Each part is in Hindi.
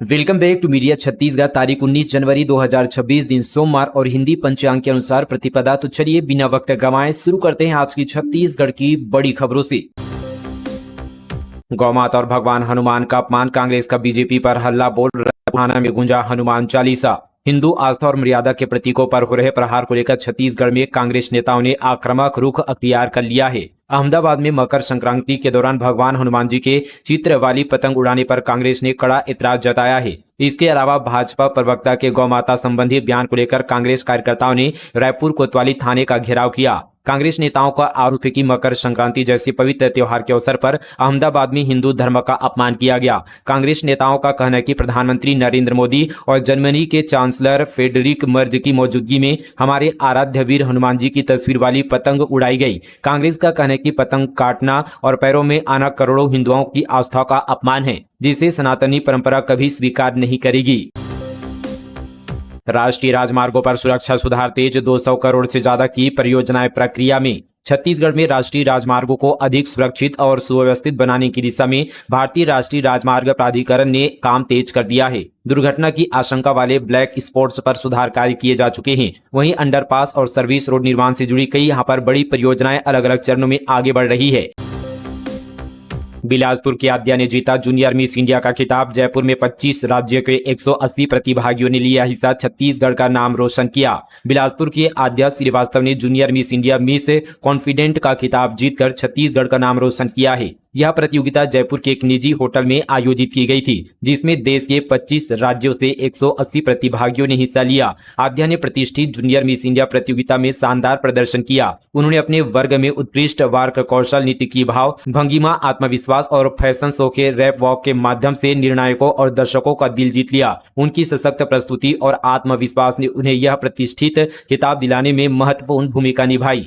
Welcome back to media Chhattisgarh. तारीख 19 जनवरी 2026 दिन सोमवार और हिंदी पंचांग के अनुसार प्रतिपदा। तो चलिए बिना वक्त गंवाए शुरू करते हैं आज की छत्तीसगढ़ की बड़ी खबरों से। गौमाता और भगवान हनुमान का अपमान, कांग्रेस का बीजेपी पर हल्ला बोल, थाना में गूंजा हनुमान चालीसा। हिंदू आस्था और मर्यादा के प्रतीकों पर हो रहे प्रहार को लेकर छत्तीसगढ़ में कांग्रेस नेताओं ने आक्रामक रुख अख्तियार कर लिया है। अहमदाबाद में मकर संक्रांति के दौरान भगवान हनुमान जी के चित्र वाली पतंग उड़ाने पर कांग्रेस ने कड़ा एतराज जताया है। इसके अलावा भाजपा प्रवक्ता के गौमाता संबंधी बयान को लेकर कांग्रेस कार्यकर्ताओं ने रायपुर कोतवाली थाने का घेराव किया। कांग्रेस नेताओं का आरोप है कि मकर संक्रांति जैसे पवित्र त्योहार के अवसर पर अहमदाबाद में हिंदू धर्म का अपमान किया गया। कांग्रेस नेताओं का कहना है कि प्रधानमंत्री नरेंद्र मोदी और जर्मनी के चांसलर फेडरिक मर्ज की मौजूदगी में हमारे आराध्य वीर हनुमान जी की तस्वीर वाली पतंग उड़ाई गई। कांग्रेस का कहना है कि पतंग काटना और पैरों में आना करोड़ों हिंदुओं की आस्था का अपमान है, जिसे सनातनी परंपरा कभी स्वीकार नहीं करेगी। राष्ट्रीय राजमार्गों पर सुरक्षा सुधार तेज, 200 करोड़ से ज्यादा की परियोजनाएं प्रक्रिया में। छत्तीसगढ़ में राष्ट्रीय राजमार्गों को अधिक सुरक्षित और सुव्यवस्थित बनाने की दिशा में भारतीय राष्ट्रीय राजमार्ग प्राधिकरण ने काम तेज कर दिया है। दुर्घटना की आशंका वाले ब्लैक स्पॉट्स पर सुधार कार्य किए जा चुके हैं। वहीं अंडरपास और सर्विस रोड निर्माण से जुड़ी कई यहाँ पर बड़ी परियोजनाएं अलग अलग चरणों में आगे बढ़ रही है। बिलासपुर की आद्या ने जीता जूनियर मिस इंडिया का खिताब। जयपुर में 25 राज्य के 180 प्रतिभागियों ने लिया हिस्सा, छत्तीसगढ़ का नाम रोशन किया। बिलासपुर की आद्या श्रीवास्तव ने junior miss India miss confident का खिताब जीतकर छत्तीसगढ़ का नाम रोशन किया है। यह प्रतियोगिता जयपुर के एक निजी होटल में आयोजित की गई थी, जिसमें देश के 25 राज्यों से 180 प्रतिभागियों ने हिस्सा लिया। आद्या ने प्रतिष्ठित जूनियर मिस इंडिया प्रतियोगिता में शानदार प्रदर्शन किया। उन्होंने अपने वर्ग में उत्कृष्ट वार्क कौशल, नीति की भाव भंगिमा, आत्मविश्वास और फैशन शो के रैप वॉक के माध्यम से निर्णायकों और दर्शकों का दिल जीत लिया। उनकी सशक्त प्रस्तुति और आत्मविश्वास ने उन्हें यह प्रतिष्ठित खिताब दिलाने में महत्वपूर्ण भूमिका निभाई।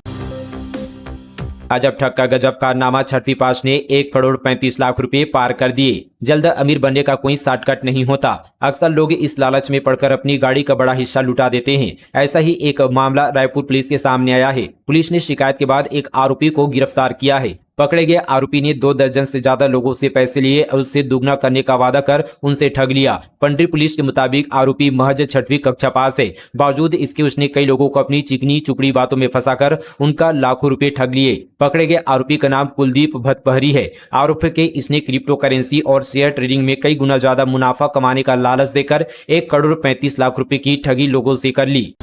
अजब ठग का गजब कारनामा, छठवीं पास ने 1,35,00,000 रुपए पार कर दिए। जल्द अमीर बनने का कोई शॉर्टकट नहीं होता। अक्सर लोग इस लालच में पड़कर अपनी गाड़ी का बड़ा हिस्सा लुटा देते हैं। ऐसा ही एक मामला रायपुर पुलिस के सामने आया है। पुलिस ने शिकायत के बाद एक आरोपी को गिरफ्तार किया है। पकड़े गए आरोपी ने 2 दर्जन से ज्यादा लोगों से पैसे लिए और उससे दुगना करने का वादा कर उनसे ठग लिया। पंडरी पुलिस के मुताबिक आरोपी महज 6वीं कक्षा पास है। बावजूद इसके उसने कई लोगों को अपनी चिकनी चुकड़ी बातों में फंसाकर उनका लाखों रुपए ठग लिए। पकड़े गए आरोपी का नाम कुलदीप भतपहरी है। आरोपी के इसने क्रिप्टो करेंसी और शेयर ट्रेडिंग में कई गुना ज्यादा मुनाफा कमाने का लालच देकर 1,35,00,000 रुपए की ठगी लोगों से कर ली।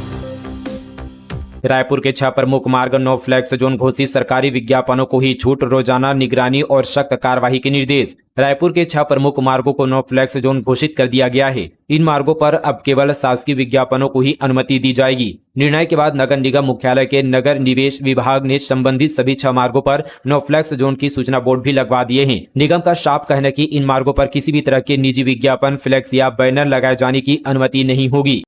रायपुर के 6 प्रमुख मार्ग नो फ्लैक्स जोन घोषित, सरकारी विज्ञापनों को ही छूट, रोजाना निगरानी और सख्त कार्रवाई के निर्देश। रायपुर के 6 प्रमुख मार्गों को नो फ्लैक्स जोन घोषित कर दिया गया है। इन मार्गों पर अब केवल शासकीय विज्ञापनों को ही अनुमति दी जाएगी। निर्णय के बाद नगर निगम मुख्यालय के नगर निवेश विभाग ने संबंधित सभी 6 मार्गों पर नो फ्लैक्स जोन की सूचना बोर्ड भी लगवा दिए हैं। निगम का साफ कहना है कि इन मार्गों पर किसी भी तरह के निजी विज्ञापन, फ्लैक्स या बैनर लगाए जाने की अनुमति नहीं होगी।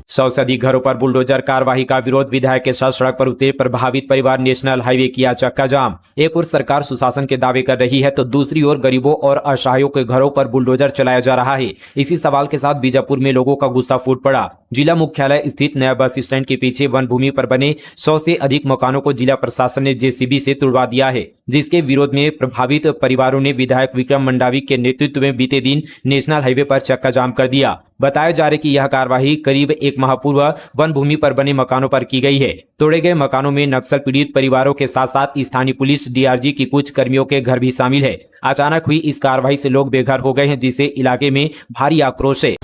100 से अधिक घरों पर बुलडोजर कार्रवाई का विरोध, विधायक के साथ सड़क पर उतरे प्रभावित परिवार, नेशनल हाईवे किया चक्का जाम। एक ओर सरकार सुशासन के दावे कर रही है तो दूसरी ओर गरीबों और असहायों के घरों पर बुलडोजर चलाया जा रहा है। इसी सवाल के साथ बीजापुर में लोगों का गुस्सा फूट पड़ा। जिला मुख्यालय स्थित नया बस स्टैंड के पीछे वन भूमि पर बने 100 से अधिक मकानों को जिला प्रशासन ने जेसीबी से तुड़वा दिया है, जिसके विरोध में प्रभावित परिवारों ने विधायक विक्रम मंडावी के नेतृत्व में बीते दिन नेशनल हाईवे पर चक्का जाम कर दिया। बताया जा रहा है कि यह कार्रवाई करीब 1 माह पूर्व वन भूमि पर बने मकानों पर की गई है। तोड़े गए मकानों में नक्सल पीड़ित परिवारों के साथ साथ स्थानीय पुलिस, डीआरजी की कुछ कर्मियों के घर भी शामिल है। अचानक हुई इस कार्रवाई से लोग बेघर हो गए हैं, जिससे इलाके में भारी आक्रोश है।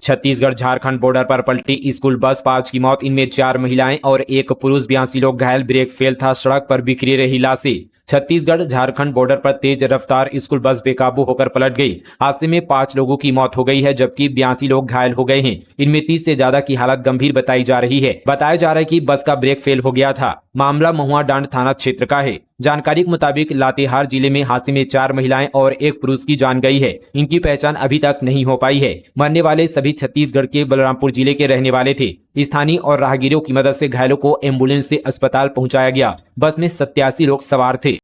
छत्तीसगढ़ झारखंड बॉर्डर पर पलटी स्कूल बस, 5 की मौत, इनमें 4 महिलाएं और 1 पुरुष, 82 लोग घायल। ब्रेक फेल था, सड़क पर बिखरी रही लाशें। छत्तीसगढ़ झारखंड बॉर्डर पर तेज रफ्तार स्कूल बस बेकाबू होकर पलट गई। हादसे में 5 लोगों की मौत हो गई है, जबकि 82 लोग घायल हो गए हैं। इनमें 30 से ज्यादा की हालत गंभीर बताई जा रही है। बताया जा रहा है कि बस का ब्रेक फेल हो गया था। मामला महुआ डांड थाना क्षेत्र का है। जानकारी के मुताबिक लातेहार जिले में हादसे में 4 महिलाएं और 1 पुरुष की जान गई है। इनकी पहचान अभी तक नहीं हो पाई है। मरने वाले सभी छत्तीसगढ़ के बलरामपुर जिले के रहने वाले थे। स्थानीय और राहगीरों की मदद से घायलों को एम्बुलेंस से अस्पताल पहुंचाया गया। बस में 87 लोग सवार थे।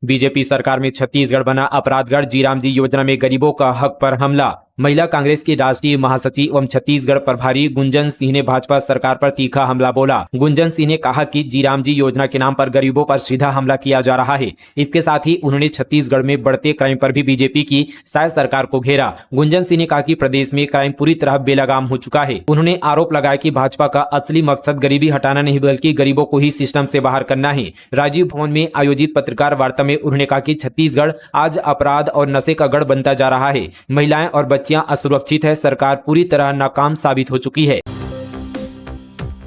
बीजेपी सरकार में छत्तीसगढ़ बना अपराधगढ़, जीराम जी योजना में गरीबों का हक पर हमला। महिला कांग्रेस के राष्ट्रीय महासचिव एवं छत्तीसगढ़ प्रभारी गुंजन सिंह ने भाजपा सरकार पर तीखा हमला बोला। गुंजन सिंह ने कहा कि जीराम जी योजना के नाम पर गरीबों पर सीधा हमला किया जा रहा है। इसके साथ ही उन्होंने छत्तीसगढ़ में बढ़ते क्राइम पर भी बीजेपी की शायद सरकार को घेरा। गुंजन सिंह ने कहा कि प्रदेश में क्राइम पूरी तरह बेलगाम हो चुका है। उन्होंने आरोप लगाया कि भाजपा का असली मकसद गरीबी हटाना नहीं बल्कि गरीबों को ही सिस्टम से बाहर करना है। राजीव भवन में आयोजित पत्रकार वार्ता में उन्होंने कहा कि छत्तीसगढ़ आज अपराध और नशे का गढ़ बनता जा रहा है। महिलाएं और बच्चियां असुरक्षित है। सरकार पूरी तरह नाकाम साबित हो चुकी है।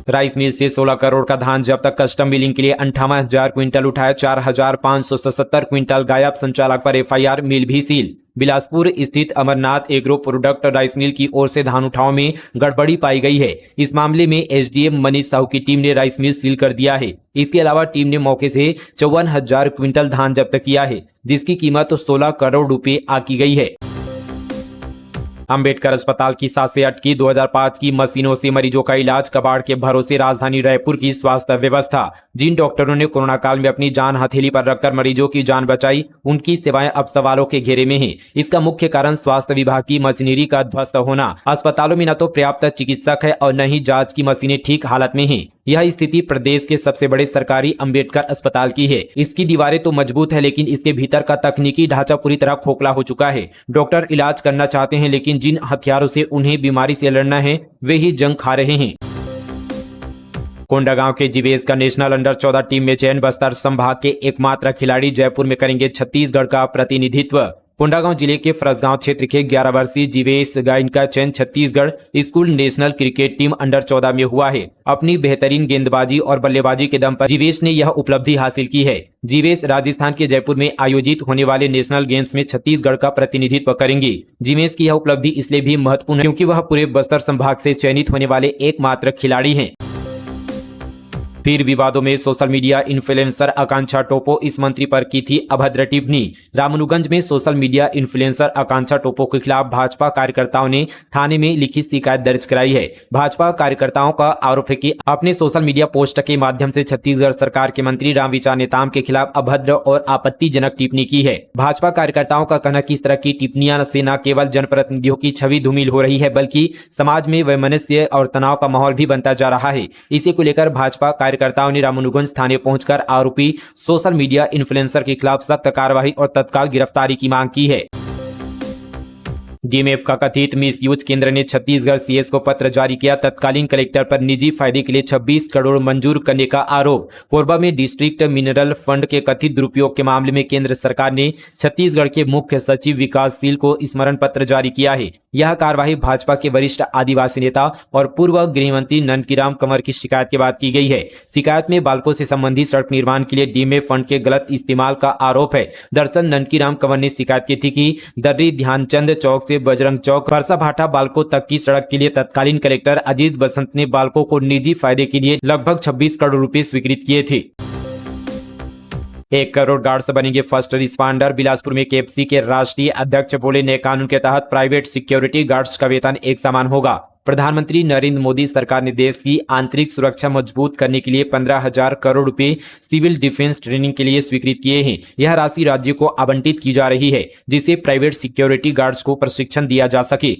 राइस मिल से 16 करोड़ का धान जब्त। कस्टम मिलिंग के लिए 58,000 क्विंटल उठाया। 4,577 क्विंटल गायब। संचालक पर एफआईआर। मिल भी सील। बिलासपुर स्थित Amarnath agro product rice mill की ओर से धान उठाव में गड़बड़ी पाई गई है। इस मामले में एसडीएम मनीष साहू की टीम ने राइस मिल सील कर दिया है। इसके अलावा टीम ने मौके से 54,000 क्विंटल धान जब्त किया है, जिसकी कीमत 16 करोड़ रुपए आकी गई है। अंबेडकर अस्पताल की सांसें अटकी। 2005 की मशीनों से मरीजों का इलाज। कबाड़ के भरोसे राजधानी रायपुर की स्वास्थ्य व्यवस्था। जिन डॉक्टरों ने कोरोना काल में अपनी जान हथेली पर रखकर मरीजों की जान बचाई, उनकी सेवाएं अब सवालों के घेरे में हैं। इसका मुख्य कारण स्वास्थ्य विभाग की मशीनरी का ध्वस्त होना। अस्पतालों में न तो पर्याप्त चिकित्सक है और न ही जांच की मशीनें ठीक हालत में हैं। यह स्थिति प्रदेश के सबसे बड़े सरकारी अंबेडकर अस्पताल की है। इसकी दीवारें तो मजबूत है, लेकिन इसके भीतर का तकनीकी ढांचा पूरी तरह खोखला हो चुका है। डॉक्टर इलाज करना चाहते हैं, लेकिन जिन हथियारों से उन्हें बीमारी से लड़ना है वे ही जंग खा रहे हैं। कोंडागांव के जीवेश का नेशनल अंडर 14 टीम में चयन। बस्तर संभाग के एकमात्र खिलाड़ी जयपुर में करेंगे छत्तीसगढ़ का प्रतिनिधित्व। कोंडागांव जिले के फरसगांव क्षेत्र के 11 वर्षीय जीवेश गाइन का चयन Chhattisgarh school national cricket team under 14 में हुआ है। अपनी बेहतरीन गेंदबाजी और बल्लेबाजी के दम पर जीवेश ने यह उपलब्धि हासिल की है। जीवेश राजस्थान के जयपुर में आयोजित होने वाले नेशनल गेम्स में छत्तीसगढ़ का प्रतिनिधित्व करेंगे। जीवेश की यह उपलब्धि इसलिए भी महत्वपूर्ण है क्योंकि वह पूरे बस्तर संभाग से चयनित होने वाले एकमात्र खिलाड़ी हैं। फिर विवादों में सोशल मीडिया इन्फ्लुएंसर आकांक्षा टोपो इस मंत्री पर की थी अभद्र टिप्पणी। रामानुगंज में सोशल मीडिया इन्फ्लुएंसर आकांक्षा टोपो के खिलाफ भाजपा कार्यकर्ताओं ने थाने में लिखित शिकायत दर्ज कराई है। भाजपा कार्यकर्ताओं का आरोप है कि अपने सोशल मीडिया पोस्ट के माध्यम से छत्तीसगढ़ सरकार के मंत्री रामविचार नेताम के खिलाफ अभद्र और आपत्तिजनक टिप्पणी की है। भाजपा कार्यकर्ताओं का कहना कि इस तरह की टिप्पणियां से न केवल जनप्रतिनिधियों की छवि धूमिल हो रही है, बल्कि समाज में वैमनस्य और तनाव का माहौल भी बनता जा रहा है। इसी को लेकर भाजपा कार्यकर्ताओं ने रामानुगंज थाने पहुंचकर आरोपी सोशल मीडिया इन्फ्लुएंसर के खिलाफ सख्त कार्रवाई और तत्काल गिरफ्तारी की मांग की है। डीएमएफ का कथित मिसयूज। केंद्र ने छत्तीसगढ़ सीएस को पत्र जारी किया। तत्कालीन कलेक्टर पर निजी फायदे के लिए 26 करोड़ मंजूर करने का आरोप। कोरबा में डिस्ट्रिक्ट मिनरल फंड के कथित दुरुपयोग के मामले में केंद्र सरकार ने छत्तीसगढ़ के मुख्य सचिव विकासशील को स्मरण पत्र जारी किया है। यह कार्रवाई भाजपा के वरिष्ठ आदिवासी नेता और पूर्व गृहमंत्री ननकीराम कंवर की शिकायत के बाद की गई है। शिकायत में बालकों से संबंधित सड़क निर्माण के लिए डीएमएफ फंड के गलत इस्तेमाल का आरोप है। दरअसल ननकीराम कंवर ने शिकायत की थी कि दर्री ध्यानचंद चौक से बजरंग चौक परसाभाठा बालकों तक की सड़क के लिए तत्कालीन कलेक्टर अजीत बसंत ने बालकों को निजी फायदे के लिए लगभग 26 करोड़ रुपए स्वीकृत किए थे। 1 करोड़ गार्ड्स बनेंगे फर्स्ट रिस्पॉन्डर। बिलासपुर में केएफसी के राष्ट्रीय अध्यक्ष बोले, नए कानून के तहत प्राइवेट सिक्योरिटी गार्ड्स का वेतन एक समान होगा। प्रधानमंत्री नरेंद्र मोदी सरकार ने देश की आंतरिक सुरक्षा मजबूत करने के लिए 15,000 करोड़ रुपए सिविल डिफेंस ट्रेनिंग के लिए स्वीकृत किए हैं। यह राशि राज्य को आवंटित की जा रही है, जिससे प्राइवेट सिक्योरिटी गार्ड्स को प्रशिक्षण दिया जा सके।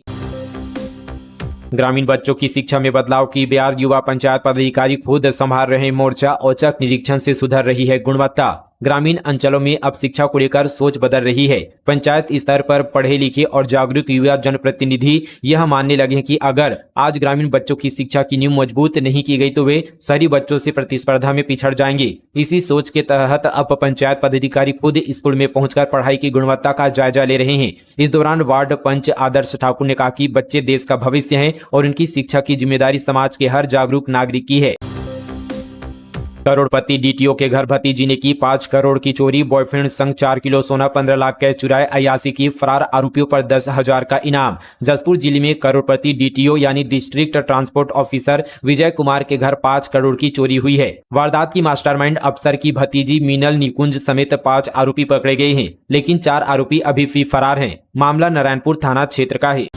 ग्रामीण बच्चों की शिक्षा में बदलाव की बिहार युवा पंचायत पदाधिकारी खुद संभाल रहे मोर्चा। औचक निरीक्षण से सुधर रही है गुणवत्ता। ग्रामीण अंचलों में अब शिक्षा को लेकर सोच बदल रही है। पंचायत स्तर पर पढ़े लिखे और जागरूक युवा जनप्रतिनिधि यह मानने लगे कि अगर आज ग्रामीण बच्चों की शिक्षा की नींव मजबूत नहीं की गई तो वे शहरी बच्चों से प्रतिस्पर्धा में पिछड़ जाएंगे। इसी सोच के तहत अब पंचायत पदाधिकारी खुद स्कूल में पहुंचकर पढ़ाई की गुणवत्ता का जायजा ले रहे हैं। इस दौरान वार्ड पंच आदर्श ठाकुर ने कहा कि बच्चे देश का भविष्य हैं और इनकी शिक्षा की जिम्मेदारी समाज के हर जागरूक नागरिक की है। करोड़पति डीटीओ के घर भतीजी ने की 5 करोड़ की चोरी। बॉयफ्रेंड संग 4 किलो सोना 15 लाख कैश चुराए। अयासी की फरार आरोपियों पर 10,000 का इनाम। जसपुर जिले में करोड़पति डीटीओ यानी district transport officer Vijay Kumar के घर 5 करोड़ की चोरी हुई है। वारदात की मास्टरमाइंड अफसर की भतीजी मीनल निकुंज समेत 5 आरोपी पकड़े गए हैं, लेकिन 4 आरोपी अभी भी फरार हैं। मामला नारायणपुर थाना क्षेत्र का है।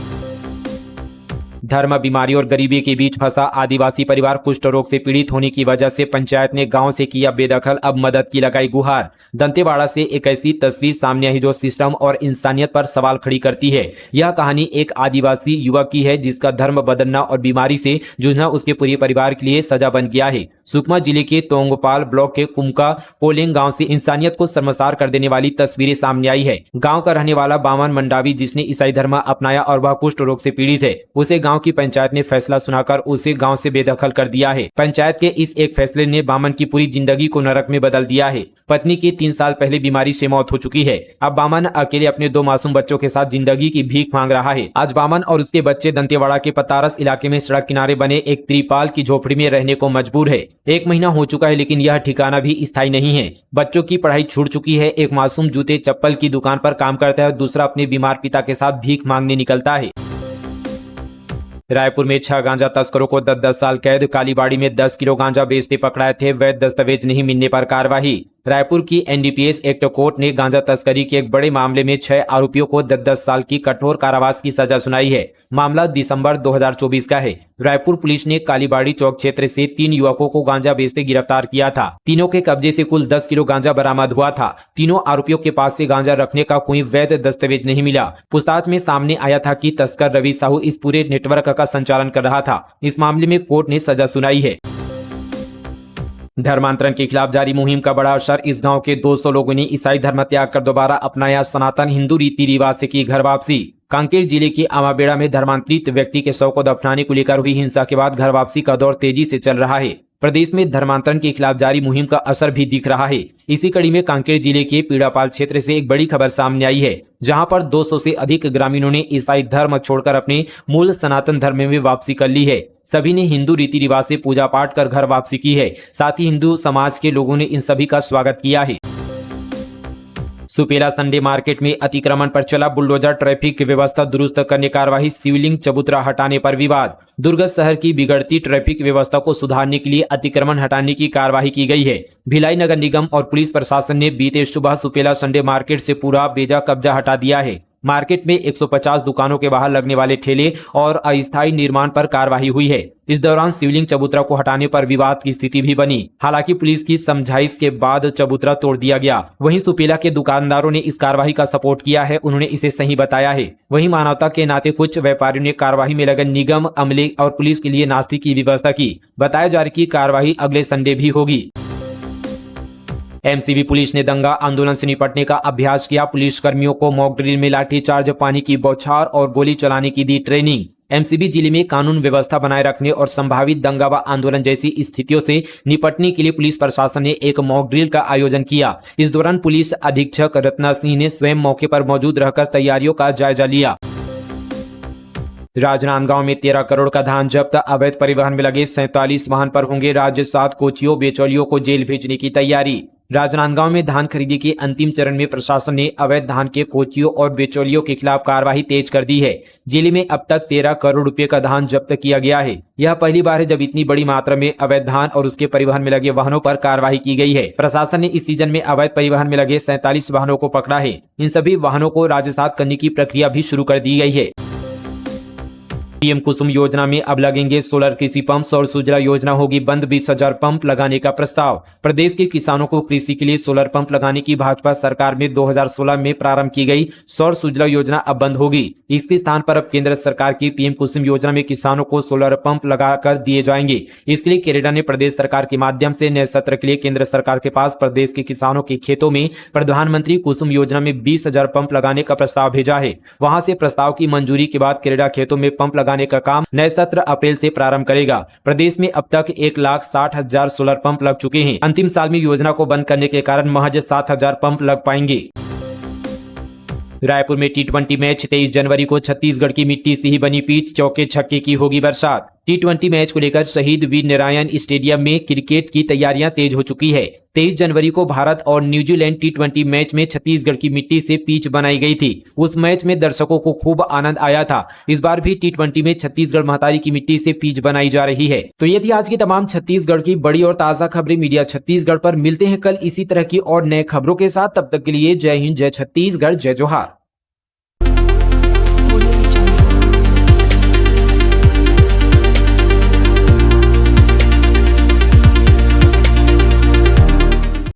धर्म, बीमारी और गरीबी के बीच फंसा आदिवासी परिवार कुष्ठ रोग से पीड़ित होने की वजह से पंचायत ने गांव से किया बेदखल, अब मदद की लगाई गुहार। दंतेवाड़ा से एक ऐसी तस्वीर सामने आई जो सिस्टम और इंसानियत पर सवाल खड़ी करती है। यह कहानी एक आदिवासी युवक की है जिसका धर्म बदलना और बीमारी से जूझना उसके पूरे परिवार के लिए सजा बन गया है। सुकमा जिले के तोंगपाल ब्लॉक के कुमका कोलेंग गांव से इंसानियत को शर्मसार कर देने वाली तस्वीरें सामने आई है। गांव का रहने वाला बामन मंडावी, जिसने ईसाई धर्म अपनाया और वह कुष्ठ रोग से पीड़ित है, उसे गांव की पंचायत ने फैसला सुनाकर उसे गांव से बेदखल कर दिया है। पंचायत के इस एक फैसले ने बामन की पूरी जिंदगी को नरक में बदल दिया है। पत्नी की 3 साल पहले बीमारी से मौत हो चुकी है। अब बामन अकेले अपने 2 मासूम बच्चों के साथ जिंदगी की भीख मांग रहा है। आज बामन और उसके बच्चे दंतेवाड़ा के पतारस इलाके में सड़क किनारे बने एक त्रिपाल की झोपड़ी में रहने को मजबूर है। 1 महीना हो चुका है, लेकिन यह ठिकाना भी स्थायी नहीं है। बच्चों की पढ़ाई छूट चुकी है। एक मासूम जूते चप्पल की दुकान पर काम करता है और दूसरा अपने बीमार पिता के साथ भीख मांगने निकलता है। रायपुर में 6 गांजा तस्करों को 10-10 साल कैद। कालीबाड़ी में 10 किलो गांजा बेचते पकड़ाए थे, वैध दस्तावेज नहीं मिलने पर कार्रवाई। रायपुर की एनडीपीएस एक्ट कोर्ट ने गांजा तस्करी के एक बड़े मामले में 6 आरोपियों को 10-10 साल की कठोर कारावास की सजा सुनाई है। मामला दिसंबर 2024 का है। रायपुर पुलिस ने कालीबाड़ी चौक क्षेत्र से 3 युवकों को गांजा बेचते गिरफ्तार किया था। तीनों के कब्जे से कुल 10 किलो गांजा बरामद हुआ था। तीनों आरोपियों के पास से गांजा रखने का कोई वैध दस्तावेज नहीं मिला। पूछताछ में सामने आया था कि तस्कर रवि साहू इस पूरे नेटवर्क का संचालन कर रहा था। इस मामले में कोर्ट ने सजा सुनाई है। धर्मांतरण के खिलाफ जारी मुहिम का बड़ा असर। इस गांव के 200 लोगों ने ईसाई धर्म त्याग कर दोबारा अपनाया सनातन हिंदू रीति रिवाज से की घर वापसी। कांकेर जिले के आमाबेड़ा में धर्मांतरित व्यक्ति के शव को दफनाने को लेकर हुई हिंसा के बाद घर वापसी का दौर तेजी से चल रहा है। प्रदेश में धर्मांतरण के खिलाफ जारी मुहिम का असर भी दिख रहा है। इसी कड़ी में कांकेर जिले के पीड़ापाल क्षेत्र से एक बड़ी खबर सामने आई है, जहां पर 200 से अधिक ग्रामीणों ने ईसाई धर्म छोड़कर अपने मूल सनातन धर्म में वापसी कर ली है। सभी ने हिंदू रीति रिवाज से पूजा पाठ कर घर वापसी की है। साथ ही हिंदू समाज के लोगों ने इन सभी का स्वागत किया है। सुपेला संडे मार्केट में अतिक्रमण पर चला बुलडोजर, ट्रैफिक की व्यवस्था दुरुस्त करने कार्रवाई। शिवलिंग चबूतरा हटाने पर विवाद। दुर्ग शहर की बिगड़ती ट्रैफिक व्यवस्था को सुधारने के लिए अतिक्रमण हटाने की कार्रवाई की गई है। भिलाई नगर निगम और पुलिस प्रशासन ने बीते सुबह सुपेला संडे मार्केट से पूरा बेजा कब्जा हटा दिया है। मार्केट में 150 दुकानों के बाहर लगने वाले ठेले और अस्थायी निर्माण पर कार्रवाई हुई है। इस दौरान शिवलिंग चबूतरा को हटाने पर विवाद की स्थिति भी बनी। हालांकि पुलिस की समझाइश के बाद चबूतरा तोड़ दिया गया। वहीं सुपेला के दुकानदारों ने इस कार्रवाई का सपोर्ट किया है। उन्होंने इसे सही बताया है। वहीं मानवता के नाते कुछ व्यापारियों ने कार्रवाई में लगे निगम, अमले और पुलिस के लिए नाश्ते की व्यवस्था की। बताया जा रहा है कि कार्रवाई अगले संडे भी होगी। एमसीबी पुलिस ने दंगा आंदोलन से निपटने का अभ्यास किया। पुलिसकर्मियों को मॉक ड्रिल में लाठीचार्ज, पानी की बौछार और गोली चलाने की दी ट्रेनिंग। एमसीबी जिले में कानून व्यवस्था बनाए रखने और संभावित दंगा व आंदोलन जैसी स्थितियों से निपटने के लिए पुलिस प्रशासन ने एक मॉक ड्रिल का आयोजन किया। इस दौरान पुलिस अधीक्षक रत्ना सिंह ने स्वयं मौके पर मौजूद रहकर तैयारियों का जायजा लिया। राजनांदगांव में 13 करोड़ का धान जब्त। अवैध परिवहन में लगे 47 वाहन पर होंगे राज्य। 7 कोचियों बेचौलियों को जेल भेजने की तैयारी। राजनांदगांव में धान खरीदी के अंतिम चरण में प्रशासन ने अवैध धान के कोचियों और बेचौलियों के खिलाफ कार्रवाई तेज कर दी है। जिले में अब तक 13 करोड़ रुपए का धान जब्त किया गया है। यह पहली बार है जब इतनी बड़ी मात्रा में अवैध धान और उसके परिवहन में लगे वाहनों पर कार्रवाई की गई है। प्रशासन ने इस सीजन में अवैध परिवहन में लगे 47 वाहनों को पकड़ा है। इन सभी वाहनों को राजसात करने की प्रक्रिया भी शुरू कर दी गई है। पीएम कुसुम योजना में अब लगेंगे सोलर कृषि पंप। सौर सुजला योजना होगी बंद। 20,000 पंप लगाने का प्रस्ताव। प्रदेश के किसानों को कृषि के लिए सोलर पंप लगाने की भाजपा सरकार में 2016 में प्रारंभ की गई सौर सुजला योजना अब बंद होगी। इसके स्थान पर अब केंद्र सरकार की पीएम कुसुम योजना में किसानों को सोलर पंप लगाकर दिए जाएंगे। इसके लिए कैनेडा ने प्रदेश सरकार के माध्यम से नए सत्र के लिए केंद्र सरकार के पास प्रदेश के किसानों के खेतों में प्रधानमंत्री कुसुम योजना में 20,000 पंप लगाने का प्रस्ताव भेजा है। वहां से प्रस्ताव की मंजूरी के बाद कैनेडा खेतों में पंप लगाने का काम नए सत्र अप्रैल से प्रारंभ करेगा। प्रदेश में अब तक 1,60,000 सोलर पंप लग चुके हैं। अंतिम साल में योजना को बंद करने के कारण महज 7,000 पंप लग पाएंगे। रायपुर में T20 मैच 23 जनवरी को छत्तीसगढ़ की मिट्टी से ही बनी पिच। चौके छक्के की होगी बरसात। T20 मैच को लेकर शहीद वीर नारायण स्टेडियम में क्रिकेट की तैयारियां तेज हो चुकी है। 23 जनवरी को भारत और न्यूजीलैंड T20 मैच में छत्तीसगढ़ की मिट्टी से पिच बनाई गई थी। उस मैच में दर्शकों को खूब आनंद आया था। इस बार भी T20 में छत्तीसगढ़ महतारी की मिट्टी से पिच बनाई जा रही है। तो ये थी आज की तमाम छत्तीसगढ़ की बड़ी और ताजा खबरें मीडिया छत्तीसगढ़ पर। मिलते हैं कल इसी तरह की और नए खबरों के साथ। तब तक के लिए जय हिंद, जय छत्तीसगढ़, जय जोहार।